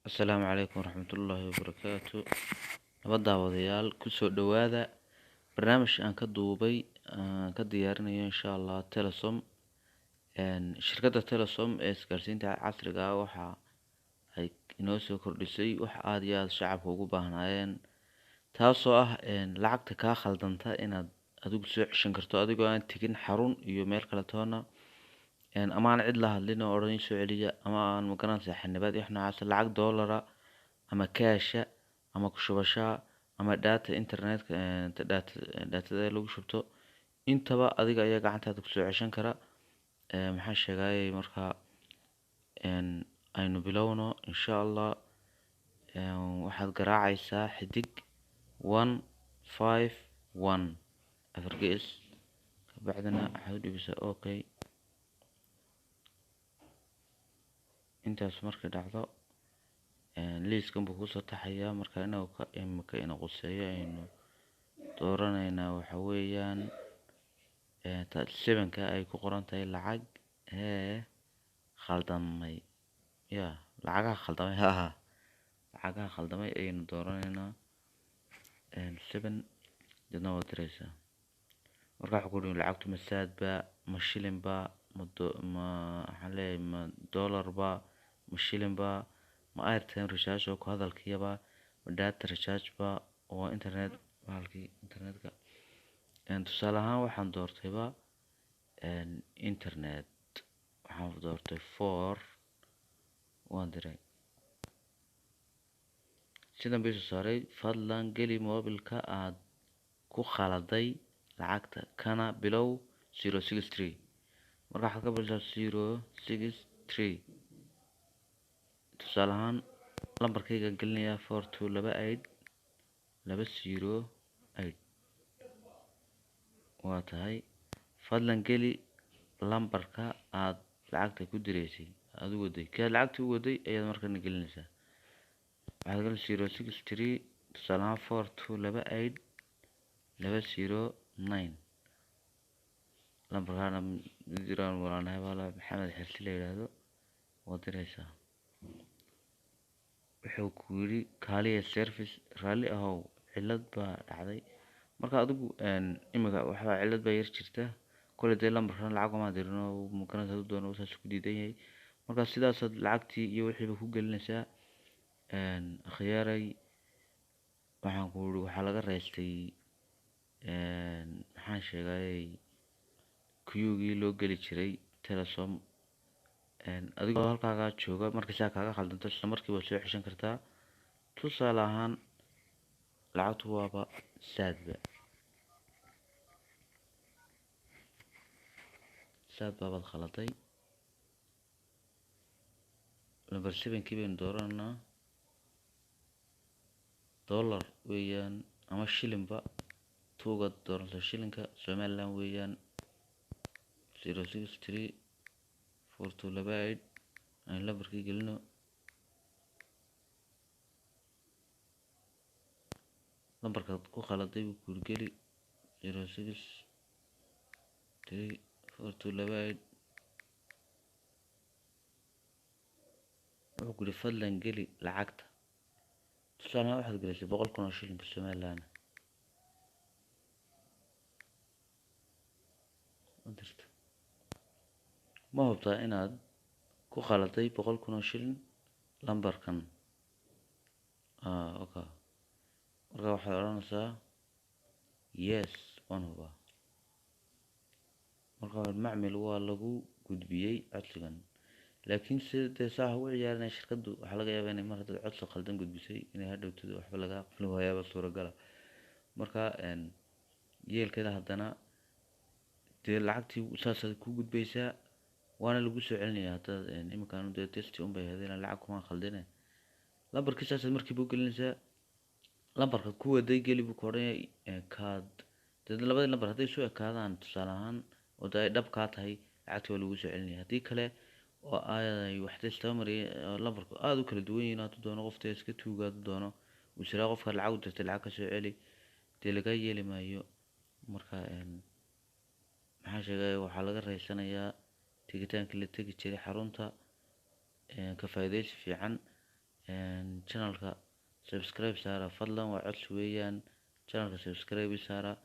Asalaamu calaykum waraxmatullaahi wabarakaatu. Nabadda wadayaal kusoo dhawaada barnaamij aan ka duubay ka diyaarinayo insha Allah Telesom. Shirkadda Telesom ee isgaarsiinta casriga ah waxa ay inoo soo kordhisay wax aad iyo aad shacabka ugu baahnaayeen, taasoo ah lacagta kaa khaldanta inaad adigu soo ceshan karto adigoo aan tegin xarun iyo meel kale toona, ama aan cid la hadlin oo odhan soo celiya, ama aan magaranaysaa xanibaad iyo wax noocaas lacag doolara ama kaasha ama ku shubasha ama data internetka datada lagu shubto intaba adiga ayaa gacantaada ku soo ceshan kara. maxaan sheegayay markaa aynu bilowno insha Allah. waxaad garaacaysaa xidig 151 afar gees, kabacdina waxaad u dhibisaa okay. intaas markay dhacdo liiskan buu kusoo taxayaa. marka imika ina quseeyo aynu dooranaynaa waxa weeyaan 7ka ay ku qoran tahay lacag khaldamay, lacagaha khaldamay lacagaha khaldamay ayaynu dooranaynaa 7 dadna waad diraysaa. marka waxa ku yidhi lacagtu ma saadba ma shilinba ma waxaan leeyahay ma dollarba ma shilinba ma airtime recharge oo ku hadalkiyaba ma data recharge ba oo internet bahalkii internetka. tusaale ahaan waxaan doortayba internet, waxaan doortay 4 waan diray. sidan bay soo saaray fadlan geli mobilka aad ku khaladay lacagta kana bilow 063. marka waxaad ka bilowsaa 063. tusaale ahaan lambarkayga gelinayaa 4228 waa tahay. fadlan geli lambarka aad lacagta ku direysay aad u waday kaad lacagta u waday ayaad markana gelinaysaa. waxaad gelinaysaa 063 tusaale ahaan 4228 lambarkaana diraan walaanahay wala maxamed xirsi la yiraahdo waad diraysaa. wuxuu ku yiri kaaliya service raalli ahow cilad baa dhacday. marka adigu imika waxa cilad baa yar jirta kole dee lambarkan lacag ma dirino magaranaysaa u doono saas ku diidan yahay. marka sidaas aad lacagtii iyo wixiiba ku gelinaysaa. akhyaaray waxaan ku yiri waxaa laga reestay maxaan sheegayay kuyugii loo geli jiray Telesom. adigoo halkaaga jooga markii saa kaaga khaldanto isla markiiba soo ceshan kartaa. tusaale ahaan lacagtu waaba saadba baad khaladay. lambar 7kii baynu dooranaa dollar weeyaan ama shilinba tuuga dooranaysa shilinka Somaliland weeyaan 063 4228 aan lambarkii gelino. lambarkaad ku khaladay buu ku geli 063 4228 wuxuu ku yiri fadlan geli lacagta. tusaale ahaan waxaad gelisay 100,000 oo shilinka Somaliland dirta. ma hubtaa inaad ku khaladay 100,000 oo shilin lambarkan? okay. marka waxaad odhanaysaa yes waan hubaa. marka macmil waa lagu gudbiyey codsigan, laakiin sidee sax ugu ciyaarinay shirkaddu waxa laga yaabaa inay mar hadda codsi khaldan gudbisay inay hadhowtado waxba laga aqbali waayaaba suuragal ah. marka yeelkeeda haddana dee lacagtii saasaad ku gudbaysaa waana lagu soo celinayaa. hadda imikaanu dee testi un bay hadeen lacag kuma khaldine lambarkii saasaad markiiba u gelinaysaa. lambarka ku waday geli buu ku odhanayay kaad dee labadii lambar hadday soo ekaadaan tusaale ahaan oo ay dhab kaa tahay lacagtii waa lagu soo celinaya. haddii kale oo ay waxda istamariye lambarku aad u kala duwan yihiin hadduu doono qofta iska tuuga hadduu doono uu siraa qofka lacag u dirtay lacag ka soo celi dee laga yeeli maayo. marka maxaan sheegay waxaa laga raysanayaa tigitaankii la tegi jiray xarunta ka faa'iidaysi fiican channelka subscribe saara fadlan, waa codsi weeyaan. Channelka subscribe saara,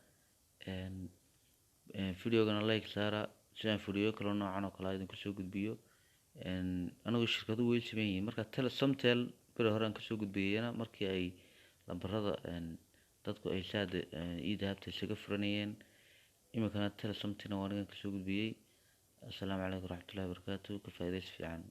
videogana like saara si aan video kale noocan oo kale idinku soo gudbiyo. anigu shirkadu way siman yihiin marka Somtel beri hore aan kasoo gudbiyayna markii ay lambarada dadku ay saad iidahabta isaga furanayeen. iminkana Somtel waa anigan kasoo gudbiyay. assalaamu calaykum waraxmatullaahi wabarakaatuh. ka faa'iidaysi fiican.